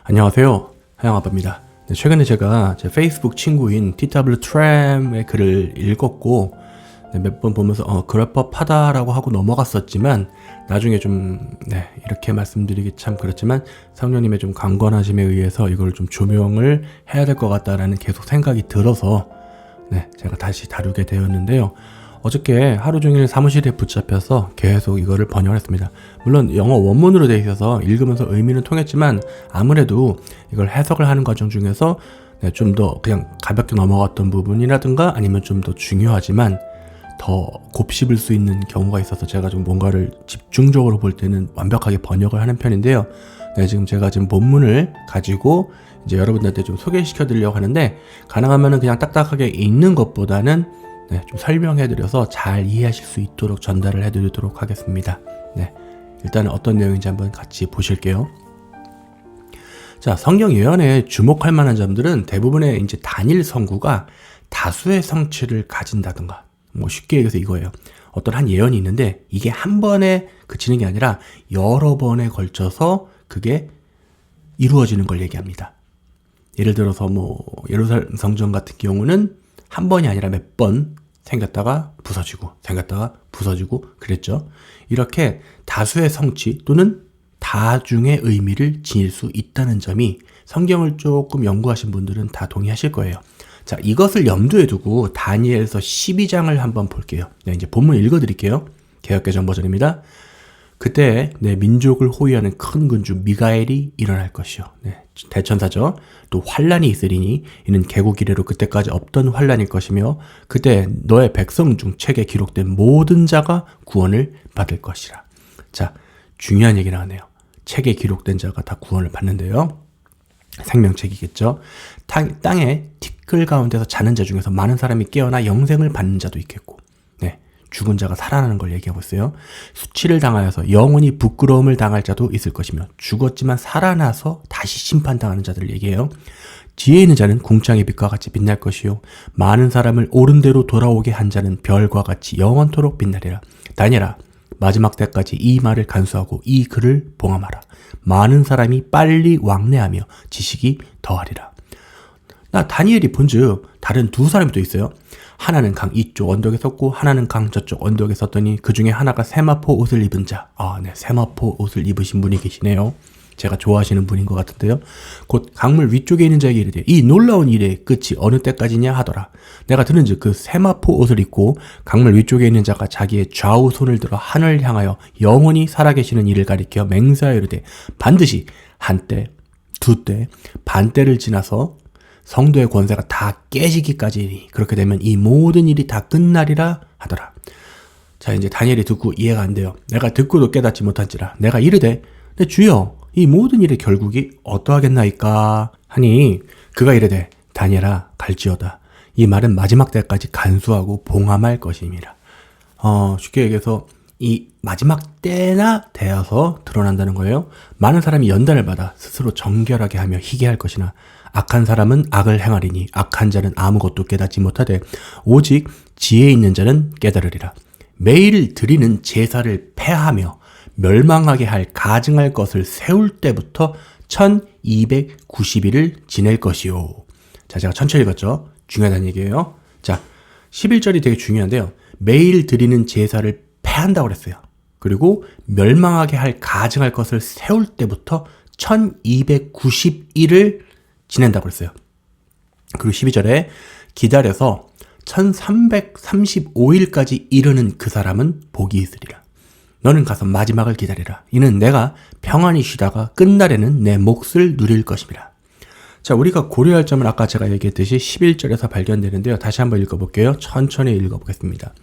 안녕하세요, 하영아빠입니다. 네, 최근에 제가 제 페이스북 친구인 TWTram의 글을 읽었고 몇 번 보면서 그럴 법하다라고 하고 넘어갔었지만 나중에 좀 이렇게 말씀드리기 참 그렇지만 성령님의 좀 강권하심에 의해서 이걸 좀 조명을 해야 될 것 같다라는 계속 생각이 들어서 제가 다시 다루게 되었는데요. 어저께 하루 종일 사무실에 붙잡혀서 계속 이거를 번역을 했습니다. 물론 영어 원문으로 되어 있어서 읽으면서 의미는 통했지만 아무래도 이걸 해석을 하는 과정 중에서 좀 더 그냥 가볍게 넘어갔던 부분이라든가 아니면 좀 더 중요하지만 더 곱씹을 수 있는 경우가 있어서 제가 좀 뭔가를 집중적으로 볼 때는 완벽하게 번역을 하는 편인데요. 지금 제가 지금 본문을 가지고 이제 여러분들한테 좀 소개시켜 드리려고 하는데 가능하면은 그냥 딱딱하게 읽는 것보다는 좀 설명해드려서 잘 이해하실 수 있도록 전달을 해드리도록 하겠습니다. 일단은 어떤 내용인지 한번 같이 보실게요. 자, 성경 예언에 주목할 만한 점들은 대부분의 이제 단일 성구가 다수의 성취를 가진다든가, 뭐 쉽게 얘기해서 이거예요. 어떤 한 예언이 있는데 이게 한 번에 그치는 게 아니라 여러 번에 걸쳐서 그게 이루어지는 걸 얘기합니다. 예를 들어서 뭐 예루살렘 성전 같은 경우는 한 번이 아니라 몇 번 생겼다가 부서지고 그랬죠. 이렇게 다수의 성취 또는 다중의 의미를 지닐 수 있다는 점이 성경을 조금 연구하신 분들은 다 동의하실 거예요. 자, 이것을 염두에 두고 다니엘서 12장을 한번 볼게요. 이제 본문 읽어드릴게요. 개역개정 버전입니다. 그때 내 민족을 호위하는 큰 군주 미가엘이 일어날 것이요. 대천사죠. 또 환란이 있으리니 이는 개국 이래로 그때까지 없던 환란일 것이며 그때 너의 백성 중 책에 기록된 모든 자가 구원을 받을 것이라. 자, 중요한 얘기 나왔네요. 책에 기록된 자가 다 구원을 받는데요. 생명책이겠죠. 땅에 티끌 가운데서 자는 자 중에서 많은 사람이 깨어나 영생을 받는 자도 있겠고 죽은 자가 살아나는 걸 얘기하고 있어요. 수치를 당하여서 영원히 부끄러움을 당할 자도 있을 것이며 죽었지만 살아나서 다시 심판당하는 자들을 얘기해요. 지혜 있는 자는 궁창의 빛과 같이 빛날 것이요 많은 사람을 옳은 대로 돌아오게 한 자는 별과 같이 영원토록 빛나리라. 다니엘아, 마지막 때까지 이 말을 간수하고 이 글을 봉함하라. 많은 사람이 빨리 왕래하며 지식이 더하리라. 다니엘이 본즉 다른 두 사람이 또 있어요. 하나는 강 이쪽 언덕에 섰고 하나는 강 저쪽 언덕에 섰더니 그 중에 하나가 세마포 옷을 입은 자. 세마포 옷을 입으신 분이 계시네요. 제가 좋아하시는 분인 것 같은데요. 곧 강물 위쪽에 있는 자에게 이르되 이 놀라운 일의 끝이 어느 때까지냐 하더라. 내가 들은즉 그 세마포 옷을 입고 강물 위쪽에 있는 자가 자기의 좌우 손을 들어 하늘을 향하여 영원히 살아계시는 이를 가리켜 맹세하여 이르되 반드시 한때 두때 반때를 지나서 성도의 권세가 다 깨지기까지 그렇게 되면 이 모든 일이 다 끝나리라 하더라. 자, 이제 다니엘이 듣고 이해가 안 돼요. 내가 듣고도 깨닫지 못한지라 내가 이르되 내 주여 이 모든 일의 결국이 어떠하겠나이까 하니 그가 이르되 다니엘아 갈지어다. 이 말은 마지막 때까지 간수하고 봉함할 것임이라. 쉽게 얘기해서 이 마지막 때나 되어서 드러난다는 거예요. 많은 사람이 연단을 받아 스스로 정결하게 하며 희게 할 것이나 악한 사람은 악을 행하리니 악한 자는 아무것도 깨닫지 못하되 오직 지혜 있는 자는 깨달으리라. 매일 드리는 제사를 폐하며 멸망하게 할 가증할 것을 세울 때부터 1290일을 지낼 것이요. 자, 제가 천천히 읽었죠. 중요하다는 얘기예요. 자, 11절이 되게 중요한데요. 매일 드리는 제사를 폐한다고 그랬어요. 그리고 멸망하게 할 가증할 것을 세울 때부터 1290일을 지낸다고 그랬어요. 그리고 12절에 기다려서 1335일까지 이르는 그 사람은 복이 있으리라. 너는 가서 마지막을 기다리라. 이는 내가 평안히 쉬다가 끝날에는 내 몫을 누릴 것입니다. 자, 우리가 고려할 점은 아까 제가 얘기했듯이 11절에서 발견되는데요. 다시 한번 읽어볼게요. 천천히 읽어보겠습니다.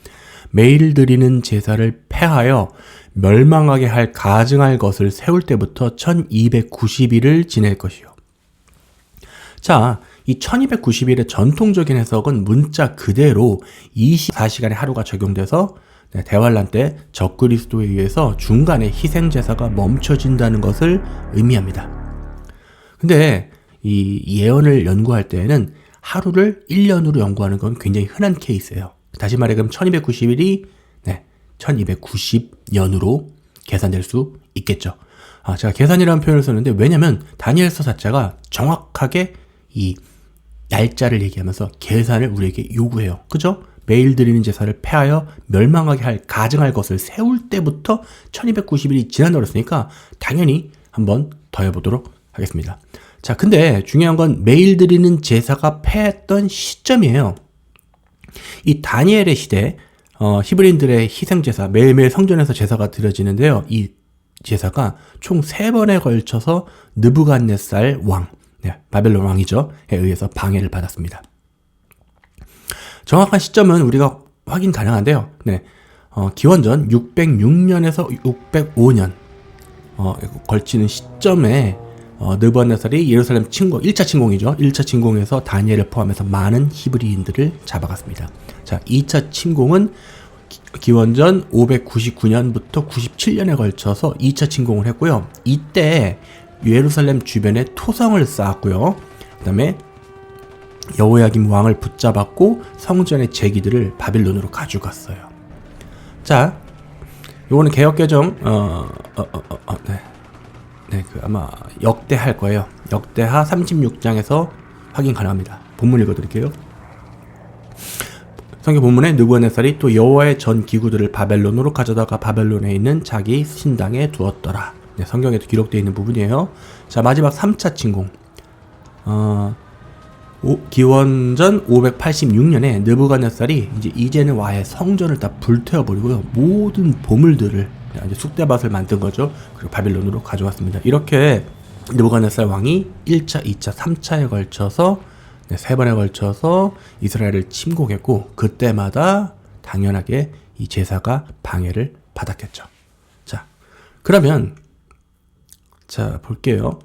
매일 드리는 제사를 폐하여 멸망하게 할 가증할 것을 세울 때부터 1290일을 지낼 것이요. 자, 이 1290일의 전통적인 해석은 문자 그대로 24시간의 하루가 적용돼서 대환란 때 적그리스도에 의해서 중간에 희생제사가 멈춰진다는 것을 의미합니다. 근데 이 예언을 연구할 때에는 하루를 1년으로 연구하는 건 굉장히 흔한 케이스예요. 다시 말해 그럼 1290일이 1290년으로 계산될 수 있겠죠. 제가 계산이라는 표현을 썼는데 왜냐면 다니엘서 자체가 정확하게 이 날짜를 얘기하면서 계산을 우리에게 요구해요. 그죠? 매일 드리는 제사를 폐하여 멸망하게 할 가증할 것을 세울 때부터 1290일이 지난다고 그랬으니까 당연히 한번 더 해보도록 하겠습니다. 자, 근데 중요한 건 매일 드리는 제사가 폐했던 시점이에요. 이 다니엘의 시대, 히브리인들의 희생제사, 매일매일 성전에서 제사가 드려지는데요. 이 제사가 총 3번에 걸쳐서 느부갓네살 왕, 바벨론 왕이죠. 에 의해서 방해를 받았습니다. 정확한 시점은 우리가 확인 가능한데요. 기원전 606년에서 605년 걸치는 시점에 느부갓네살이 예루살렘 침공, 1차 침공이죠. 1차 침공에서 다니엘을 포함해서 많은 히브리인들을 잡아갔습니다. 자, 2차 침공은 기원전 599년부터 97년에 걸쳐서 2차 침공을 했고요. 이때 예루살렘 주변에 토성을 쌓았고요. 그 다음에 여호야김 왕을 붙잡았고 성전의 제기들을 바빌론으로 가져갔어요. 자, 요거는 개역개정 아마 역대할 거예요. 역대하 36장에서 확인 가능합니다. 본문 읽어드릴게요. 성경 본문에 느부갓네살이 또 여호와의 전 기구들을 바벨론으로 가져다가 바벨론에 있는 자기 신당에 두었더라. 성경에도 기록되어 있는 부분이에요. 자, 마지막 3차 침공. 기원전 586년에 느부갓네살이 이제는 와해 성전을 다 불태워버리고요. 모든 보물들을 이제 쑥대밭을 만든 거죠. 그리고 바빌론으로 가져왔습니다. 이렇게 느부갓네살 왕이 1차, 2차, 3차에 걸쳐서 3번에 걸쳐서 이스라엘을 침공했고 그때마다 당연하게 이 제사가 방해를 받았겠죠. 자, 그러면 자, 볼게요.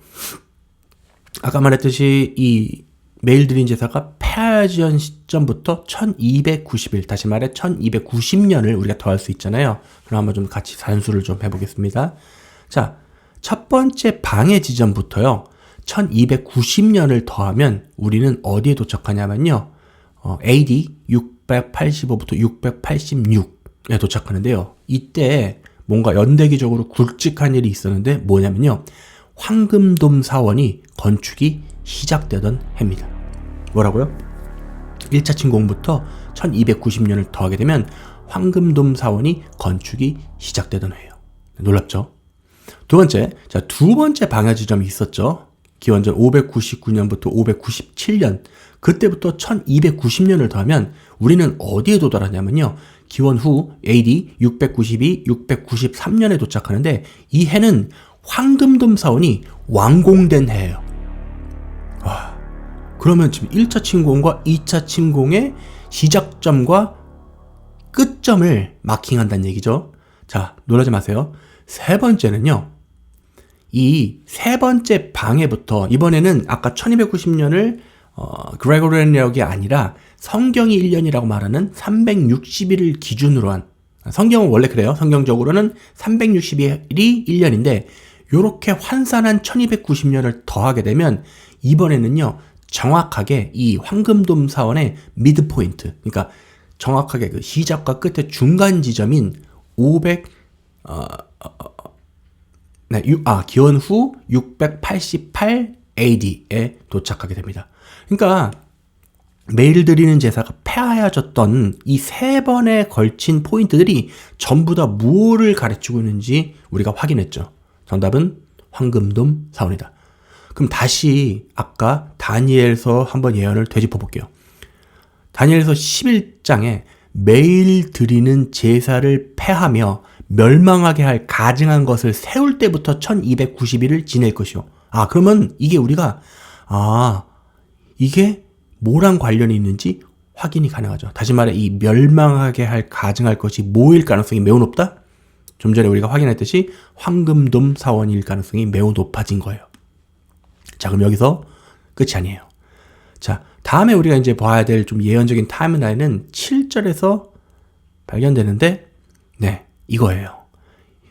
아까 말했듯이 이 매일 드린 제사가 폐하여진 시점부터 1290일, 다시 말해 1290년을 우리가 더할 수 있잖아요. 그럼 한번 좀 같이 산수를 좀 해보겠습니다. 자, 첫 번째 방해 지점부터요. 1290년을 더하면 우리는 어디에 도착하냐면요. AD 685부터 686에 도착하는데요. 이때 뭔가 연대기적으로 굵직한 일이 있었는데 뭐냐면요. 황금돔 사원이 건축이 시작되던 해입니다. 뭐라고요? 1차 침공부터 1290년을 더하게 되면 황금돔 사원이 건축이 시작되던 해예요. 놀랍죠? 두 번째 방해 지점이 있었죠. 기원전 599년부터 597년, 그때부터 1290년을 더하면 우리는 어디에 도달하냐면요. 기원 후 AD 692, 693년에 도착하는데 이 해는 황금돔 사원이 완공된 해예요. 와, 그러면 지금 1차 침공과 2차 침공의 시작점과 끝점을 마킹한다는 얘기죠. 자, 놀라지 마세요. 세 번째는요. 이 세 번째 방해부터 이번에는 아까 1290년을 그레고리안력이 아니라 성경이 1년이라고 말하는 360일을 기준으로 한, 성경은 원래 그래요. 성경적으로는 360일이 1년인데 요렇게 환산한 1290년을 더하게 되면 이번에는요. 정확하게 이 황금돔 사원의 미드포인트, 그러니까 정확하게 그 시작과 끝의 중간 지점인 기원 후 688 AD에 도착하게 됩니다. 그러니까 매일 드리는 제사가 폐하여졌던 이 세 번에 걸친 포인트들이 전부 다 무엇을 가르치고 있는지 우리가 확인했죠. 정답은 황금돔 사원이다. 그럼 다시 아까 다니엘서 한번 예언을 되짚어 볼게요. 다니엘서 11장에 매일 드리는 제사를 폐하며 멸망하게 할 가증한 것을 세울 때부터 1290일을 지낼 것이요. 그러면 이게 우리가 이게 뭐랑 관련이 있는지 확인이 가능하죠. 다시 말해 이 멸망하게 할 가증할 것이 뭐일 가능성이 매우 높다? 좀 전에 우리가 확인했듯이 황금돔 사원일 가능성이 매우 높아진 거예요. 자, 그럼 여기서 끝이 아니에요. 자, 다음에 우리가 이제 봐야 될 좀 예언적인 타임라인은 7절에서 발견되는데, 이거예요.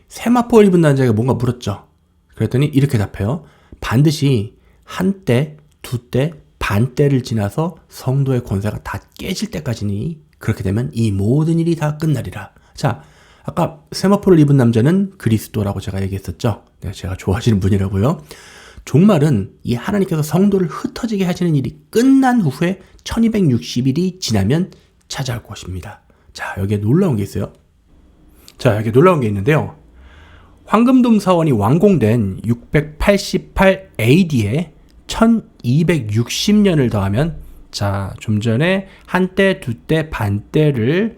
세마포를 입은 남자가 뭔가 물었죠. 그랬더니 이렇게 답해요. 반드시 한 때, 두 때, 반 때를 지나서 성도의 권세가 다 깨질 때까지니 그렇게 되면 이 모든 일이 다 끝나리라. 자, 아까 세마포를 입은 남자는 그리스도라고 제가 얘기했었죠. 네, 제가 좋아하시는 분이라고요. 종말은 이 하나님께서 성도를 흩어지게 하시는 일이 끝난 후에 1260일이 지나면 찾아올 것입니다. 자, 여기에 놀라운 게 있어요. 자, 여기 놀라운 게 있는데요. 황금돔 사원이 완공된 688 AD에 1260년을 더하면, 자, 좀 전에 한때, 두때, 반때를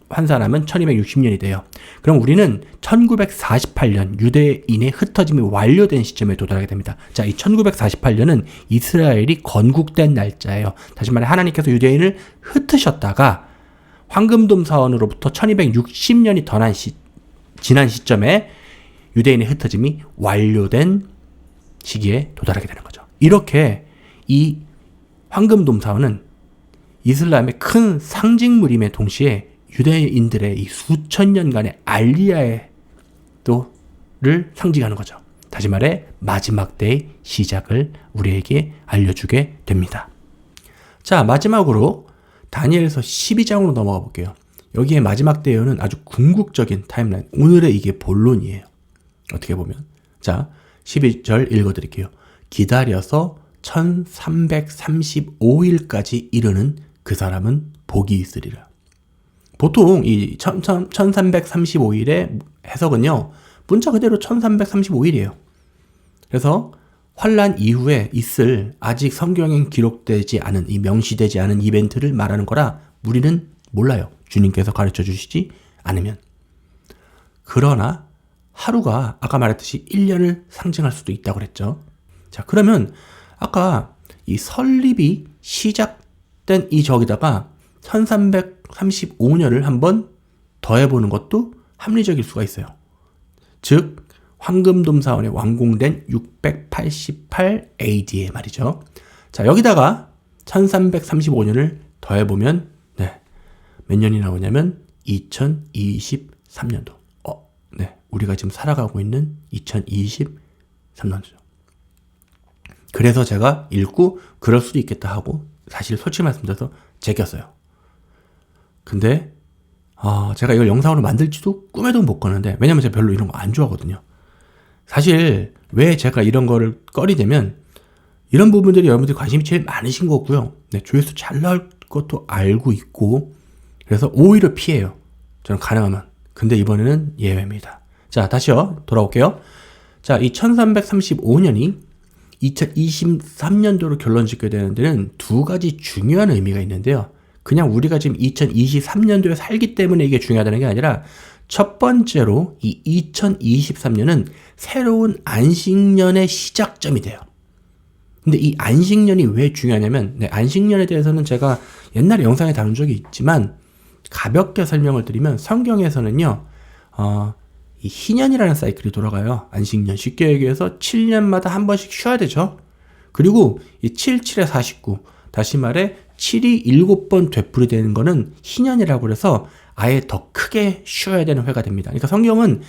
환산하면 1260년이 돼요. 그럼 우리는 1948년 유대인의 흩어짐이 완료된 시점에 도달하게 됩니다. 자, 이 1948년은 이스라엘이 건국된 날짜예요. 다시 말해 하나님께서 유대인을 흩으셨다가 황금돔 사원으로부터 1260년이 지난 시점에 유대인의 흩어짐이 완료된 시기에 도달하게 되는 거죠. 이렇게 이 황금돔 사원은 이슬람의 큰 상징물임에 동시에 유대인들의 이 수천 년간의 알리야의 또를 상징하는 거죠. 다시 말해 마지막 때의 시작을 우리에게 알려주게 됩니다. 자, 마지막으로 다니엘서 12장으로 넘어가 볼게요. 여기에 마지막 때에는 아주 궁극적인 타임라인, 오늘의 이게 본론이에요. 어떻게 보면. 자, 12절 읽어드릴게요. 기다려서 1335일까지 이르는 그 사람은 복이 있으리라. 보통 이 1335일의 해석은요, 문자 그대로 1335일이에요. 그래서 환란 이후에 있을 아직 성경에 기록되지 않은, 이 명시되지 않은 이벤트를 말하는 거라 우리는 몰라요. 주님께서 가르쳐 주시지 않으면. 그러나 하루가 아까 말했듯이 1년을 상징할 수도 있다고 그랬죠. 자, 그러면 아까 이 설립이 시작된 이 저기다가 1335년을 한번 더해보는 것도 합리적일 수가 있어요. 즉 황금돔 사원이 완공된 688 AD에 말이죠. 자, 여기다가 1335년을 더해보면 몇 년이 나오냐면 2023년도. 우리가 지금 살아가고 있는 2023년도죠. 그래서 제가 읽고 그럴 수도 있겠다 하고 사실 솔직히 말씀드려서 제꼈어요. 근데 제가 이걸 영상으로 만들지도 꿈에도 못 꿨는데, 왜냐면 제가 별로 이런 거 안 좋아하거든요. 사실 왜 제가 이런 거를 꺼리냐면 이런 부분들이 여러분들이 관심이 제일 많으신 거고요. 조회수 잘 나올 것도 알고 있고, 그래서 오히려 피해요. 저는 가능하면. 근데 이번에는 예외입니다. 자, 다시요. 돌아올게요. 자, 이 1335년이 2023년도로 결론 짓게 되는 데는 두 가지 중요한 의미가 있는데요. 그냥 우리가 지금 2023년도에 살기 때문에 이게 중요하다는 게 아니라, 첫 번째로 이 2023년은 새로운 안식년의 시작점이 돼요. 근데 이 안식년이 왜 중요하냐면, 안식년에 대해서는 제가 옛날에 영상에 다룬 적이 있지만 가볍게 설명을 드리면, 성경에서는요, 이 희년이라는 사이클이 돌아가요. 안식년. 쉽게 얘기해서 7년마다 한 번씩 쉬어야 되죠. 그리고 이 7, 7에 49, 다시 말해 7이 7번 되풀이되는 거는 희년이라고 해서 아예 더 크게 쉬어야 되는 회가 됩니다. 그러니까 성경은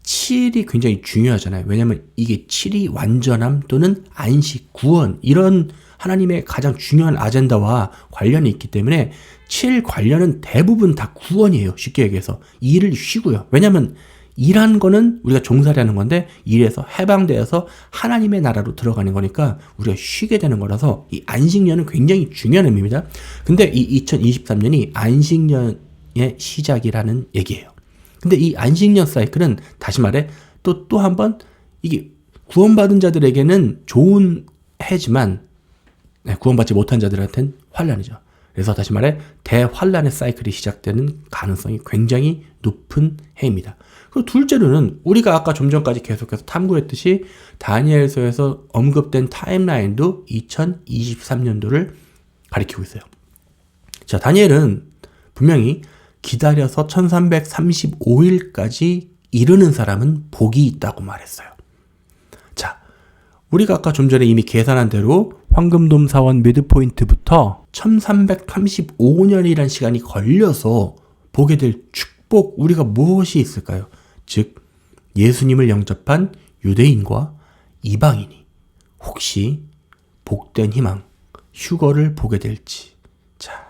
7이 굉장히 중요하잖아요. 왜냐하면 이게 7이 완전함 또는 안식, 구원, 이런 하나님의 가장 중요한 아젠다와 관련이 있기 때문에 7 관련은 대부분 다 구원이에요. 쉽게 얘기해서. 일을 쉬고요. 왜냐하면 일한 거는 우리가 종살이 하는 건데, 일에서 해방되어서 하나님의 나라로 들어가는 거니까 우리가 쉬게 되는 거라서 이 안식년은 굉장히 중요한 의미입니다. 근데 이 2023년이 안식년의 시작이라는 얘기예요. 근데 이 안식년 사이클은 다시 말해 또 한 번 이게 구원받은 자들에게는 좋은 해지만 구원받지 못한 자들한테는 환란이죠. 그래서 다시 말해 대환란의 사이클이 시작되는 가능성이 굉장히 높은 해입니다. 그리고 둘째로는 우리가 아까 좀 전까지 계속해서 탐구했듯이 다니엘서에서 언급된 타임라인도 2023년도를 가리키고 있어요. 자, 다니엘은 분명히 기다려서 1335일까지 이르는 사람은 복이 있다고 말했어요. 자, 우리가 아까 좀 전에 이미 계산한 대로 황금돔 사원 미드포인트부터 1335년이라는 시간이 걸려서 보게 될 축복, 우리가 무엇이 있을까요? 즉 예수님을 영접한 유대인과 이방인이 혹시 복된 희망, 휴거를 보게 될지. 자,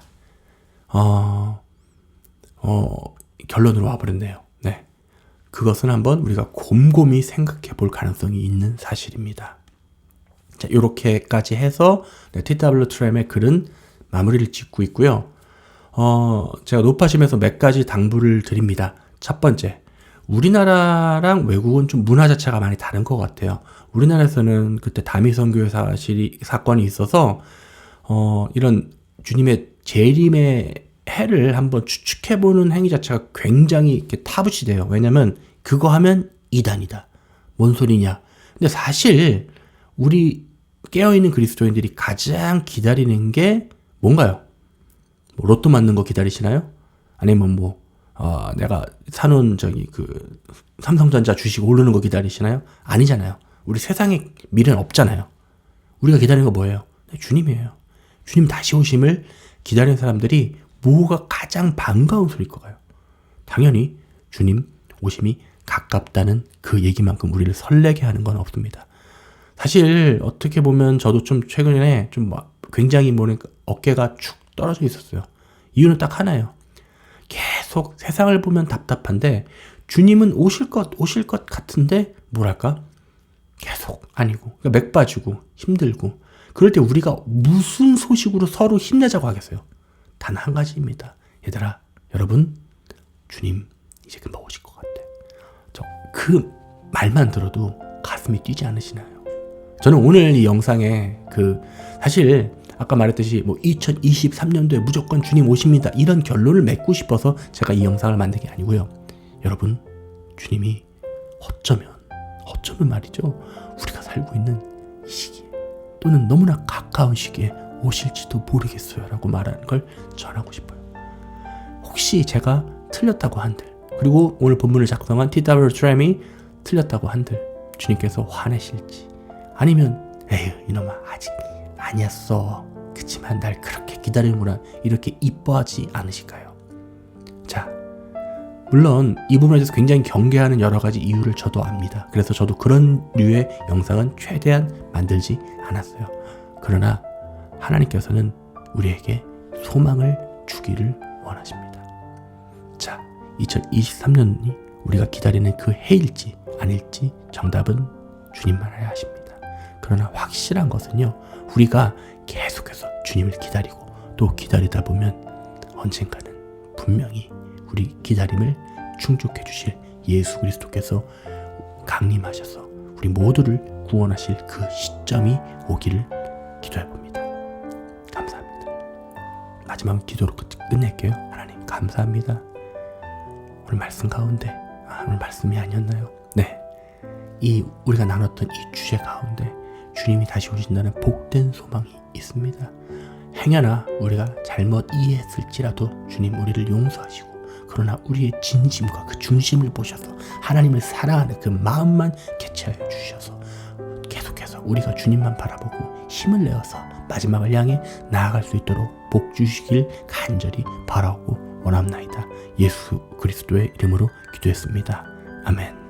결론으로 와버렸네요. 그것은 한번 우리가 곰곰이 생각해 볼 가능성이 있는 사실입니다. 자, 요렇게까지 해서 TW 트램의 글은 마무리를 짓고 있고요. 제가 높아지면서 몇 가지 당부를 드립니다. 첫 번째, 우리나라랑 외국은 좀 문화 자체가 많이 다른 것 같아요. 우리나라에서는 그때 다미 선교회 사건이 있어서 이런 주님의 재림의 해를 한번 추측해보는 행위 자체가 굉장히 이렇게 타부시돼요. 왜냐면 그거 하면 이단이다. 뭔 소리냐. 근데 사실 우리 깨어있는 그리스도인들이 가장 기다리는 게 뭔가요? 뭐 로또 맞는 거 기다리시나요? 아니면 내가 사놓은 삼성전자 주식 오르는 거 기다리시나요? 아니잖아요. 우리 세상에 미래는 없잖아요. 우리가 기다리는 거 뭐예요? 주님이에요. 주님 다시 오심을 기다리는 사람들이 뭐가 가장 반가운 소리일 거예요. 당연히 주님 오심이 가깝다는 그 얘기만큼 우리를 설레게 하는 건 없습니다. 사실 어떻게 보면 저도 좀 최근에 좀 굉장히 어깨가 축 떨어져 있었어요. 이유는 딱 하나예요. 계속 세상을 보면 답답한데 주님은 오실 것 같은데 뭐랄까? 계속 아니고 그러니까 맥 빠지고 힘들고 그럴 때 우리가 무슨 소식으로 서로 힘내자고 하겠어요? 단 한 가지입니다. 얘들아, 여러분, 주님 이제 금방 오실 것 같아. 그 말만 들어도 가슴이 뛰지 않으시나요? 저는 오늘 이 영상에 사실 아까 말했듯이 2023년도에 무조건 주님 오십니다. 이런 결론을 맺고 싶어서 제가 이 영상을 만든 게 아니고요. 여러분, 주님이 어쩌면 말이죠. 우리가 살고 있는 이 시기에 또는 너무나 가까운 시기에 오실지도 모르겠어요. 라고 말하는 걸 전하고 싶어요. 혹시 제가 틀렸다고 한들 그리고 오늘 본문을 작성한 TW 트램이 틀렸다고 한들 주님께서 화내실지 아니면 에휴 이놈아 아직 아니었어. 그치만 날 그렇게 기다리는구나 이렇게 이뻐하지 않으실까요? 자, 물론 이 부분에 대해서 굉장히 경계하는 여러 가지 이유를 저도 압니다. 그래서 저도 그런 류의 영상은 최대한 만들지 않았어요. 그러나 하나님께서는 우리에게 소망을 주기를 원하십니다. 자, 2023년이 우리가 기다리는 그 해일지 아닐지 정답은 주님만 알아야 하십니다. 그러나 확실한 것은요, 우리가 계속해서 주님을 기다리고 또 기다리다 보면 언젠가는 분명히 우리 기다림을 충족해 주실 예수 그리스도께서 강림하셔서 우리 모두를 구원하실 그 시점이 오기를 기도해 봅니다. 감사합니다. 마지막 기도로 끝낼게요. 하나님 감사합니다. 오늘 말씀 가운데 오늘 말씀이 아니었나요? 네, 우리가 나눴던 이 주제 가운데 주님이 다시 오신다는 복된 소망이 있습니다. 행여나 우리가 잘못 이해했을지라도 주님 우리를 용서하시고 그러나 우리의 진심과 그 중심을 보셔서 하나님을 사랑하는 그 마음만 개최하여 주셔서 계속해서 우리가 주님만 바라보고 힘을 내어서 마지막을 향해 나아갈 수 있도록 복 주시길 간절히 바라고 원합나이다. 예수 그리스도의 이름으로 기도했습니다. 아멘.